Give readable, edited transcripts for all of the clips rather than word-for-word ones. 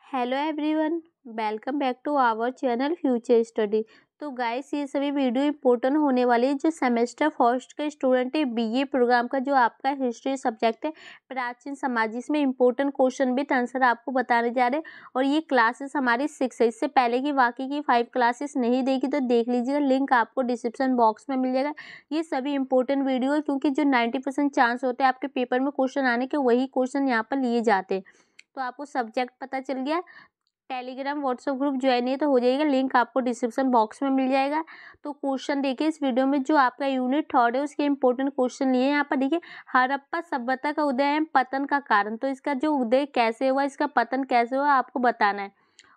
Hello everyone, welcome back to our channel Future Study. तो guys, ये सभी video important होने वाली है। जो सेमेस्टर फर्स्ट के स्टूडेंट है बीए प्रोग्राम का, जो आपका हिस्ट्री सब्जेक्ट है, प्राचीन समाज, इसमें इंपॉर्टेंट क्वेश्चन विद आंसर आपको बताने जा रहे हैं। और ये क्लासेस हमारी 6 है। इससे पहले की बाकी की 5 क्लासेस नहीं देखी तो देख लीजिएगा, लिंक आपको डिस्क्रिप्शन बॉक्स में मिल जाएगा। ये सभी इंपॉर्टेंट वीडियो है, क्योंकि जो 90% चांस होते हैं आपके पेपर में क्वेश्चन आने के, वही क्वेश्चन यहाँ पर लिए जाते हैं। तो आपको सब्जेक्ट पता चल गया। टेलीग्राम व्हाट्सएप ग्रुप ज्वाइन है तो हो जाएगा, लिंक आपको डिस्क्रिप्शन बॉक्स में मिल जाएगा। तो क्वेश्चन देखिए इस वीडियो में, जो आपका यूनिट 3 है उसके इंपॉर्टेंट क्वेश्चन लिए यहाँ पर। देखिए, हड़प्पा सभ्यता का उदय एवं पतन का कारण। तो इसका जो उदय कैसे हुआ, इसका पतन कैसे हुआ, आपको बताना है।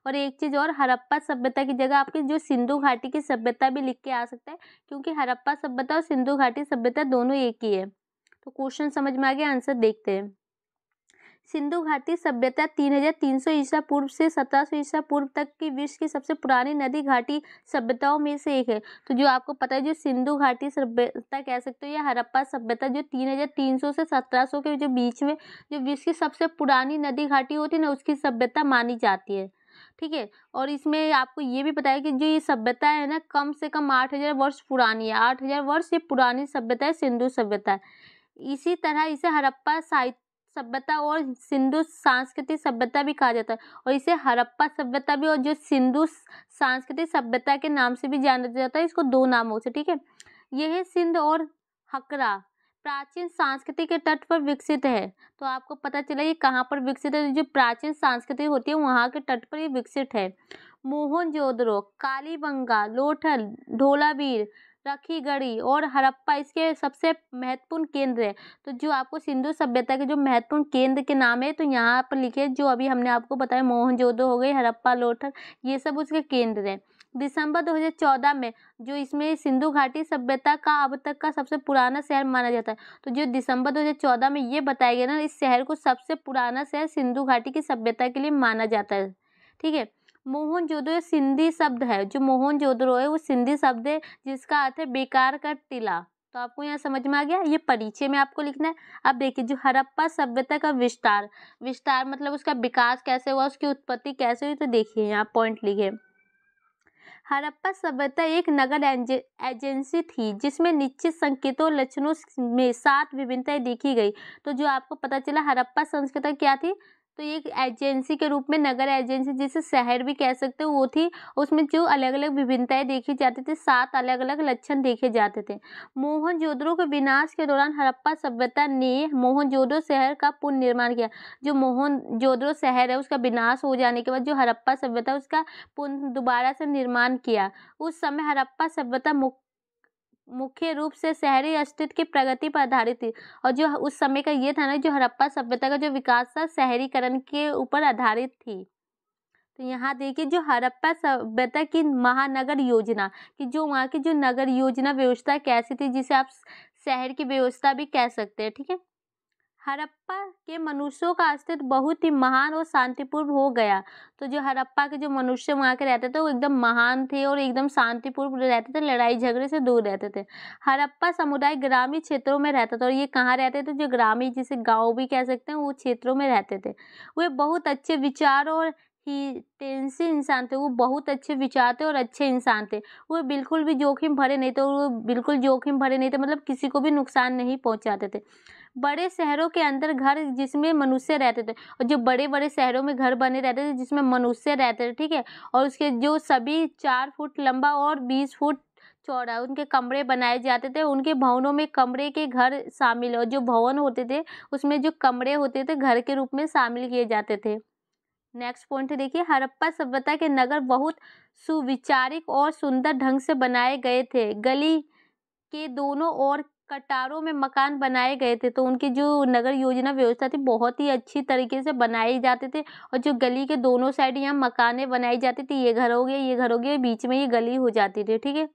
और एक चीज और, हड़प्पा सभ्यता की जगह आपकी जो सिंधु घाटी की सभ्यता भी लिख के आ सकता है, क्योंकि हड़प्पा सभ्यता और सिंधु घाटी सभ्यता दोनों एक ही है। तो क्वेश्चन समझ में आ गया, आंसर देखते हैं। सिंधु घाटी सभ्यता 3300 ईसा पूर्व से 1700 ईसा पूर्व तक की विश्व की सबसे पुरानी नदी घाटी सभ्यताओं में से एक है। तो जो आपको पता है, जो सिंधु घाटी सभ्यता कह सकते हो या हड़प्पा सभ्यता, जो 3300 से 1700 के जो बीच में जो विश्व की सबसे पुरानी नदी घाटी होती है ना, उसकी सभ्यता मानी जाती है। ठीक है। और इसमें आपको ये भी पता है कि जो ये सभ्यता है ना, कम से कम 8000 वर्ष पुरानी है। 8000 वर्ष ये पुरानी सभ्यता है, सिंधु सभ्यता है। इसी तरह इसे हड़प्पा साहित्य सभ्यता और सिंधु सांस्कृतिक सभ्यता भी कहा जाता है। और इसे हड़प्पा सभ्यता भी और जो सिंधु सांस्कृतिक सभ्यता के नाम से भी जाना जाता है। इसको 2 नामों से, ठीक है। यह सिंध और हकरा प्राचीन संस्कृति के तट पर विकसित है। तो आपको पता चला ये कहाँ पर विकसित है। जो प्राचीन संस्कृति होती है वहाँ के तट पर ये विकसित है। मोहनजोदड़ो, कालीबंगा, लोथल, धोलावीर, रखीगढ़ी और हड़प्पा इसके सबसे महत्वपूर्ण केंद्र है। तो जो आपको सिंधु सभ्यता के जो महत्वपूर्ण केंद्र के नाम है, तो यहाँ पर लिखे, जो अभी हमने आपको बताया, मोहनजोदड़ो हो गई, हड़प्पा, लोथल, ये सब उसके केंद्र है। दिसंबर 2014 में जो इसमें सिंधु घाटी सभ्यता का अब तक का सबसे पुराना शहर माना जाता है। तो जो दिसंबर 2014 में ये बताया गया ना, इस शहर को सबसे पुराना शहर सिंधु घाटी की सभ्यता के लिए माना जाता है। ठीक है। मोहनजोदड़ो सिंधी शब्द है। जो मोहनजोदड़ो है वो सिंधी शब्द है, जिसका अर्थ है बेकार का टीला। तो आपको यहाँ समझ में आ गया। ये परिचय में आपको लिखना है। अब देखिए, जो हड़प्पा सभ्यता का विस्तार, विस्तार मतलब उसका विकास कैसे हुआ, उसकी उत्पत्ति कैसे हुई। तो देखिए यहाँ पॉइंट लिखे। हड़प्पा सभ्यता एक नगर एजेंसी थी, जिसमें निश्चित संकेतों और लक्षणों में 7 विभिन्नताएं देखी गई। तो जो आपको पता चला, हड़प्पा संस्कृति क्या थी, तो एक एजेंसी के रूप में, नगर एजेंसी जिसे शहर भी कह सकते हो, वो थी। उसमें जो अलग अलग विभिन्नताएं देखी जाती थी, 7 अलग अलग लक्षण देखे जाते थे। मोहनजोदड़ो के विनाश के दौरान हड़प्पा सभ्यता ने मोहनजोदड़ो शहर का पुनर्निर्माण किया। जो मोहनजोदड़ो शहर है उसका विनाश हो जाने के बाद जो हड़प्पा सभ्यता, उसका पुनः दोबारा से निर्माण किया। उस समय हड़प्पा सभ्यता मुख्य रूप से शहरी अस्तित्व की प्रगति पर आधारित थी। और जो उस समय का ये था ना, जो हड़प्पा सभ्यता का जो विकास था, शहरीकरण के ऊपर आधारित थी। तो यहाँ देखिए, जो हड़प्पा सभ्यता की महानगर योजना, कि जो वहाँ की जो नगर योजना व्यवस्था कैसी थी, जिसे आप शहर की व्यवस्था भी कह सकते हैं। ठीक है। हड़प्पा के मनुष्यों का अस्तित्व बहुत ही महान और शांतिपूर्ण हो गया। तो जो हड़प्पा के जो मनुष्य वहाँ के रहते थे, वो एकदम महान थे और एकदम शांतिपूर्ण रहते थे, लड़ाई झगड़े से दूर रहते थे। हड़प्पा समुदाय ग्रामीण क्षेत्रों में रहता था। और ये कहाँ रहते थे, जो ग्रामीण, जिसे गाँव भी कह सकते हैं, वो क्षेत्रों में रहते थे। वे बहुत अच्छे विचार और ही टेंसी इंसान थे। वो बहुत अच्छे विचार थे और अच्छे इंसान थे। वो बिल्कुल भी जोखिम भरे नहीं थे। वो बिल्कुल जोखिम भरे नहीं थे, मतलब किसी को भी नुकसान नहीं पहुंचाते थे। बड़े शहरों के अंदर घर जिसमें मनुष्य रहते थे, और जो बड़े बड़े शहरों में घर बने रहते थे जिसमें मनुष्य रहते थे, ठीक है। और उसके जो सभी 4 फुट लंबा और 20 फुट चौड़ा उनके कमरे बनाए जाते थे। उनके भवनों में कमरे के घर शामिल, और जो भवन होते थे उसमें जो कमरे होते थे घर के रूप में शामिल किए जाते थे। नेक्स्ट पॉइंट देखिए, हड़प्पा सभ्यता के नगर बहुत सुविचारिक और सुंदर ढंग से बनाए गए थे। गली के दोनों ओर कतारों में मकान बनाए गए थे। तो उनकी जो नगर योजना व्यवस्था थी, बहुत ही अच्छी तरीके से बनाए जाते थे। और जो गली के दोनों साइड यहाँ मकाने बनाई जाती थी, ये घर हो गए, ये घर हो गए, बीच में ये गली हो जाती थी। ठीक है।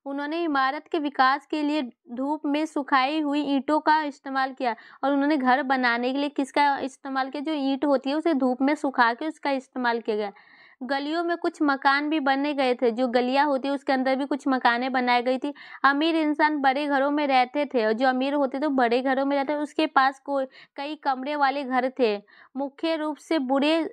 उन्होंने इमारत के विकास के लिए धूप में सुखाई हुई ईंटों का इस्तेमाल किया। और उन्होंने घर बनाने के लिए किसका इस्तेमाल किया, जो ईंट होती है उसे धूप में सुखा के उसका इस्तेमाल किया गया। गलियों में कुछ मकान भी बने गए थे, जो गलियां होती है उसके अंदर भी कुछ मकानें बनाई गई थी। अमीर इंसान बड़े घरों में रहते थे और जो अमीर होते थे बड़े घरों में रहते, उसके पास कोई कई कमरे वाले घर थे। मुख्य रूप से बुरे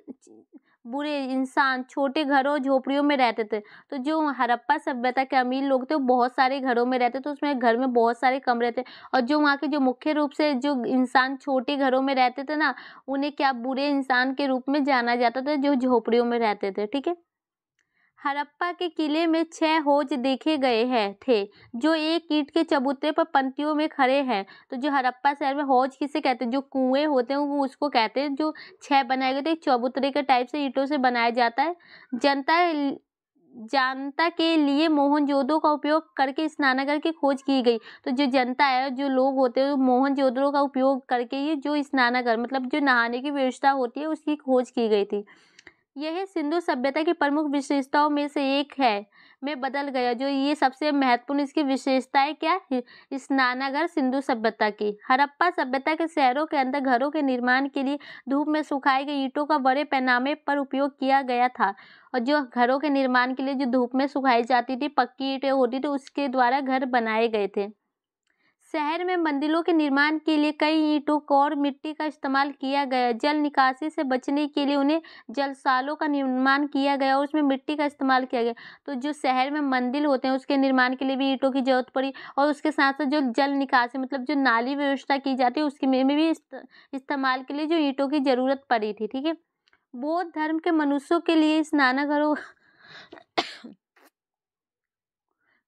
बुरे इंसान छोटे घरों झोपड़ियों में रहते थे। तो जो हड़प्पा सभ्यता के अमीर लोग थे वो बहुत सारे घरों में रहते थे, उसमें घर में बहुत सारे कमरे थे। और जो वहाँ के जो मुख्य रूप से जो इंसान छोटे घरों में रहते थे ना, उन्हें क्या बुरे इंसान के रूप में जाना जाता था, जो झोपड़ियों में रहते थे। ठीक है। हड़प्पा के किले में 6 हौज देखे गए हैं थे, जो एक ईंट के चबूतरे पर पंक्तियों में खड़े हैं। तो जो हड़प्पा शहर में हौज किसे कहते हैं, जो कुएं होते हैं वो उसको कहते हैं, जो 6 बनाए गए थे, एक चबूतरे के टाइप से ईंटों से बनाया जाता है। जनता जनता के लिए मोहनजोदड़ो का उपयोग करके स्नानागार की खोज की गई। तो जो जनता है, जो लोग होते हैं, मोहनजोदड़ो का उपयोग करके ये जो स्नानागार मतलब जो नहाने की व्यवस्था होती है उसकी खोज की गई थी। यह सिंधु सभ्यता की प्रमुख विशेषताओं में से एक है, में बदल गया। जो ये सबसे महत्वपूर्ण इसकी विशेषता है क्या, स्नानागार सिंधु सभ्यता की। हड़प्पा सभ्यता के शहरों के अंदर घरों के निर्माण के लिए धूप में सुखाई गई ईंटों का बड़े पैमाने पर उपयोग किया गया था। और जो घरों के निर्माण के लिए जो धूप में सुखाई जाती थी, पक्की ईंटें होती थी, उसके द्वारा घर बनाए गए थे। शहर में मंदिरों के निर्माण के लिए कई ईंटों और मिट्टी का इस्तेमाल किया गया। जल निकासी से बचने के लिए उन्हें जलसालों का निर्माण किया गया और उसमें मिट्टी का इस्तेमाल किया गया। तो जो शहर में मंदिर होते हैं उसके निर्माण के लिए भी ईंटों की जरूरत पड़ी, और उसके साथ साथ जो जल निकासी मतलब जो नाली व्यवस्था की जाती है उसके में भी इस्तेमाल के लिए जो ईंटों की जरूरत पड़ी थी। ठीक है। बौद्ध धर्म के मनुष्यों के लिए स्नानघरों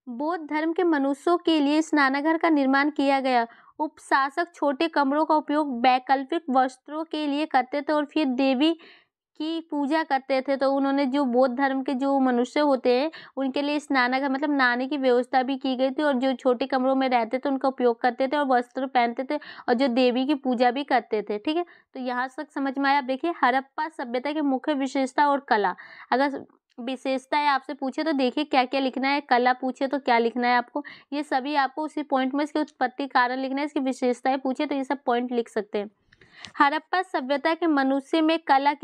बौद्ध धर्म के मनुष्यों के लिए स्नानघर का निर्माण किया गया। उपशासक छोटे कमरों का उपयोग वैकल्पिक वस्त्रों के लिए करते थे और फिर देवी की पूजा करते थे। तो उन्होंने जो बौद्ध धर्म के जो मनुष्य होते हैं उनके लिए स्नानघर मतलब नहाने की व्यवस्था भी की गई थी, और जो छोटे कमरों में रहते थे उनका उपयोग करते थे और वस्त्र पहनते थे और जो देवी की पूजा भी करते थे। ठीक है। तो यहाँ तक समझ में आया। आप देखिए हड़प्पा सभ्यता की मुख्य विशेषता और कला। अगर विशेषताएं आपसे पूछे तो देखिए क्या क्या लिखना है, कला पूछे तो क्या लिखना है आपको, ये सभी आपको उसी पॉइंट में इसके उत्पत्ति कारण लिखना है। इसकी विशेषताएं पूछे तो ये सब पॉइंट लिख सकते हैं। हड़प्पा सभ्यता के मनुष्य में कला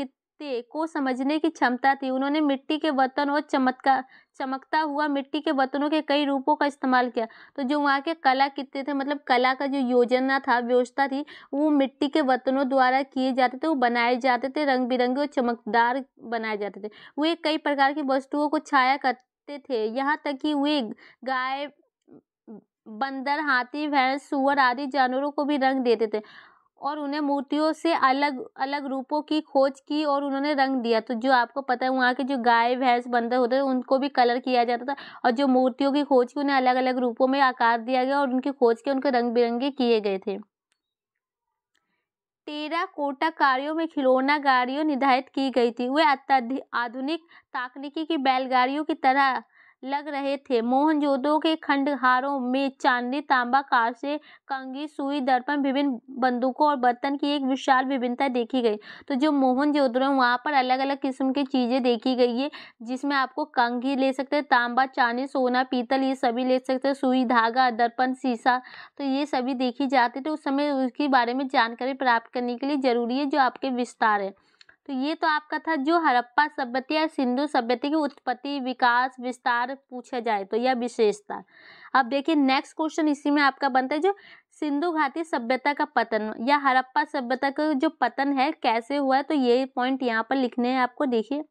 को समझने की क्षमता थी। उन्होंने मिट्टी के बर्तन और चमकता हुआ मिट्टी के बर्तनों के कई रूपों का इस्तेमाल किया। तो जो वहाँ के कला कितने थे मतलब कला का जो योजना था, व्यवस्था थी, वो मिट्टी के बर्तनों द्वारा किए जाते थे, वो बनाए जाते थे, रंग बिरंगे और चमकदार बनाए जाते थे। वे कई प्रकार की वस्तुओं को छाया करते थे, यहाँ तक कि वे गाय, बंदर, हाथी, भैंस, सूअर आदि जानवरों को भी रंग देते थे और उन्हें मूर्तियों से अलग अलग रूपों की खोज की और उन्होंने रंग दिया। तो जो आपको पता है वहाँ के जो गाय, भैंस, बंदर होते थे उनको भी कलर किया जाता था, और जो मूर्तियों की खोज की उन्हें अलग अलग रूपों में आकार दिया गया और उनकी खोज के उनको रंग बिरंगे किए गए थे। टेराकोटा कार्यों में खिलौना गाड़ियों निर्धारित की गई थी। वे अत्यधिक आधुनिक तकनीकी की बैलगाड़ियों की तरह लग रहे थे। मोहनजोदड़ो के खंडहारों में चांदी, तांबा, कांसे, कंघी, सुई, दर्पण, विभिन्न बंदूकों और बर्तन की एक विशाल विभिन्नता देखी गई। तो जो मोहनजोदड़ो वहाँ पर अलग अलग किस्म की चीज़ें देखी गई है, जिसमें आपको कंघी ले सकते हैं, तांबा, चांदी, सोना, पीतल ये सभी ले सकते हैं, सुई, धागा, दर्पण, शीशा, तो ये सभी देखी जाती थी उस समय। उसके बारे में जानकारी प्राप्त करने के लिए जरूरी है जो आपके विस्तार है। तो ये तो आपका था जो हड़प्पा सभ्यता या सिंधु सभ्यता की उत्पत्ति, विकास, विस्तार पूछा जाए तो, यह विशेषता। अब देखिए नेक्स्ट क्वेश्चन इसी में आपका बनता है, जो सिंधु घाटी सभ्यता का पतन या हड़प्पा सभ्यता का जो पतन है कैसे हुआ है, तो ये पॉइंट यहाँ पर लिखने हैं आपको। देखिए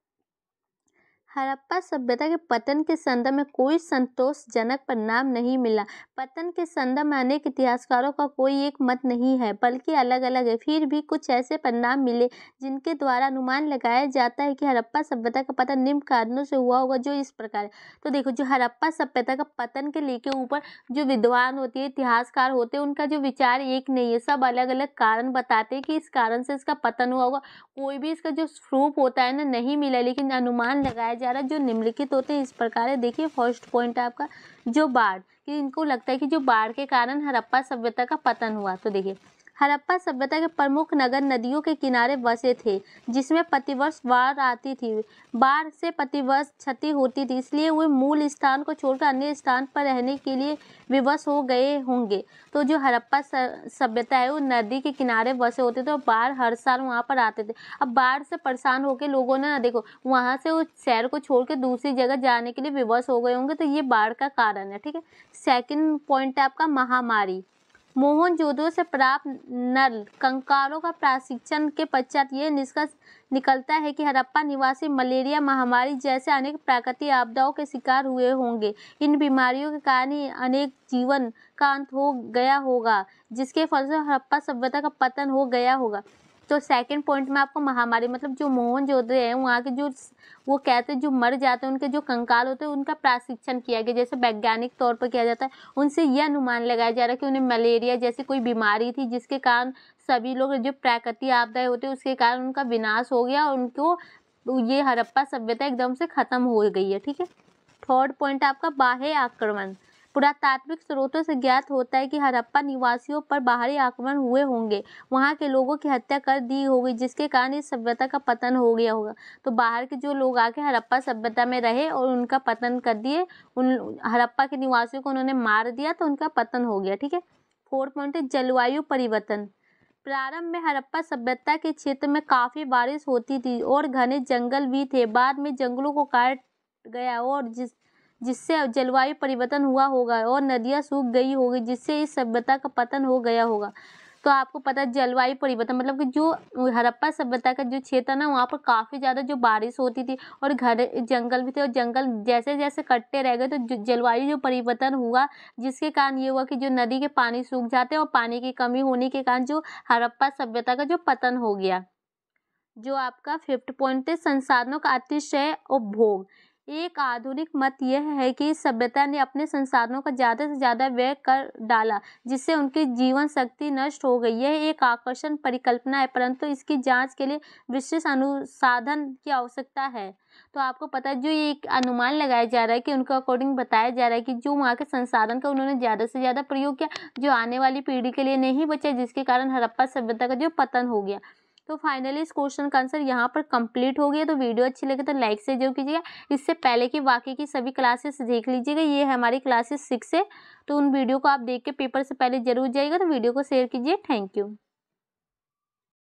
हड़प्पा सभ्यता के पतन के संदर्भ में कोई संतोषजनक परिणाम नहीं मिला। पतन के संदर्भ में अनेक इतिहासकारों का कोई एक मत नहीं है, बल्कि अलग अलग है। फिर भी कुछ ऐसे परिणाम मिले जिनके द्वारा अनुमान लगाया जाता है कि हड़प्पा सभ्यता का पतन निम्न कारणों से हुआ होगा, जो इस प्रकार है। तो देखो जो हड़प्पा सभ्यता का पतन के लेके ऊपर जो विद्वान होती है, इतिहासकार होते हैं, उनका जो विचार एक नहीं है, सब अलग अलग कारण बताते हैं कि इस कारण से इसका पतन हुआ होगा। कोई भी इसका जो प्रूफ होता है ना नहीं मिला, लेकिन अनुमान लगाया जा रहा है जो निम्नलिखित होते हैं इस प्रकार है। देखिए फर्स्ट पॉइंट है आपका जो बाढ़, कि इनको लगता है कि जो बाढ़ के कारण हड़प्पा सभ्यता का पतन हुआ। तो देखिए हड़प्पा सभ्यता के प्रमुख नगर नदियों के किनारे बसे थे, जिसमें प्रतिवर्ष बाढ़ आती थी। बाढ़ से प्रतिवर्ष क्षति होती थी, इसलिए वे मूल स्थान को छोड़कर अन्य स्थान पर रहने के लिए विवश हो गए होंगे। तो जो हड़प्पा सभ्यता है वो नदी के किनारे बसे होते थे और बाढ़ हर साल वहाँ पर आते थे। अब बाढ़ से परेशान होकर लोगों ने देखो वहाँ से उस शहर को छोड़ के दूसरी जगह जाने के लिए विवश हो गए होंगे, तो ये बाढ़ का कारण है। ठीक है, सेकंड पॉइंट है आपका महामारी। मोहनजोदड़ो से प्राप्त नल कंकालों का प्रशिक्षण के पश्चात ये निष्कर्ष निकलता है कि हड़प्पा निवासी मलेरिया महामारी जैसे अनेक प्राकृतिक आपदाओं के शिकार हुए होंगे। इन बीमारियों के कारण ही अनेक जीवन का अंत हो गया होगा, जिसके फलस्वरूप हड़प्पा सभ्यता का पतन हो गया होगा। तो सेकंड पॉइंट में आपको महामारी मतलब जो मोहनजोदड़ो है वहाँ के जो वो कहते हैं जो मर जाते हैं उनके जो कंकाल होते हैं उनका प्रशिक्षण किया गया, जैसे वैज्ञानिक तौर पर किया जाता है। उनसे यह अनुमान लगाया जा रहा है कि उन्हें मलेरिया जैसी कोई बीमारी थी जिसके कारण सभी लोग जो प्राकृतिक आपदाएं होती है उसके कारण उनका विनाश हो गया और उनको ये हड़प्पा सभ्यता एकदम से खत्म हो गई है। ठीक है, थर्ड पॉइंट आपका बाह्य आक्रमण। पुरातात्विक स्रोतों से ज्ञात होता है कि हड़प्पा निवासियों पर बाहरी आक्रमण हुए होंगे, वहां के लोगों की हत्या कर दी होगी, जिसके कारण इस सभ्यता का पतन हो गया होगा। तो बाहर के जो लोग आके हड़प्पा सभ्यता में रहे और उनका पतन कर दिए, उन हड़प्पा के निवासियों को उन्होंने मार दिया तो उनका पतन हो गया। ठीक है, फोर्थ पॉइंट है जलवायु परिवर्तन। प्रारंभ में हड़प्पा सभ्यता के क्षेत्र में काफी बारिश होती थी और घने जंगल भी थे। बाद में जंगलों को काट गया और जिससे जलवायु परिवर्तन हुआ होगा और नदियां सूख गई होगी, जिससे इस सभ्यता का पतन हो गया होगा। तो आपको पता है जलवायु परिवर्तन मतलब कि जो हड़प्पा सभ्यता का जो क्षेत्र ना वहाँ पर काफ़ी ज़्यादा जो बारिश होती थी और घर जंगल भी थे और जंगल जैसे जैसे कटते रह गए तो जलवायु जो परिवर्तन हुआ, जिसके कारण ये हुआ कि जो नदी के पानी सूख जाते हैं और पानी की कमी होने के कारण जो हड़प्पा सभ्यता का जो पतन हो गया। जो आपका फिफ्थ पॉइंट है संसाधनों का अतिशय उपभोग। एक आधुनिक मत यह है कि इस सभ्यता ने अपने संसाधनों का ज़्यादा से ज़्यादा व्यय कर डाला, जिससे उनकी जीवन शक्ति नष्ट हो गई। यह एक आकर्षण परिकल्पना है, परंतु इसकी जांच के लिए विशेष अनुसाधन की आवश्यकता है। तो आपको पता है जो ये एक अनुमान लगाया जा रहा है कि उनका अकॉर्डिंग बताया जा रहा है कि जो वहाँ के संसाधन का उन्होंने ज़्यादा से ज़्यादा प्रयोग किया, जो आने वाली पीढ़ी के लिए नहीं बचा, जिसके कारण हड़प्पा सभ्यता का जो पतन हो गया। तो फाइनली इस क्वेश्चन का आंसर यहाँ पर कंप्लीट हो गया। तो वीडियो अच्छी लगे तो लाइक से जरूर कीजिएगा। इससे पहले की बाकी की सभी क्लासेस देख लीजिएगा, ये हमारी क्लासेस 6 है, तो उन वीडियो को आप देख के पेपर से पहले जरूर जाइएगा। तो वीडियो को शेयर कीजिए। Thank you.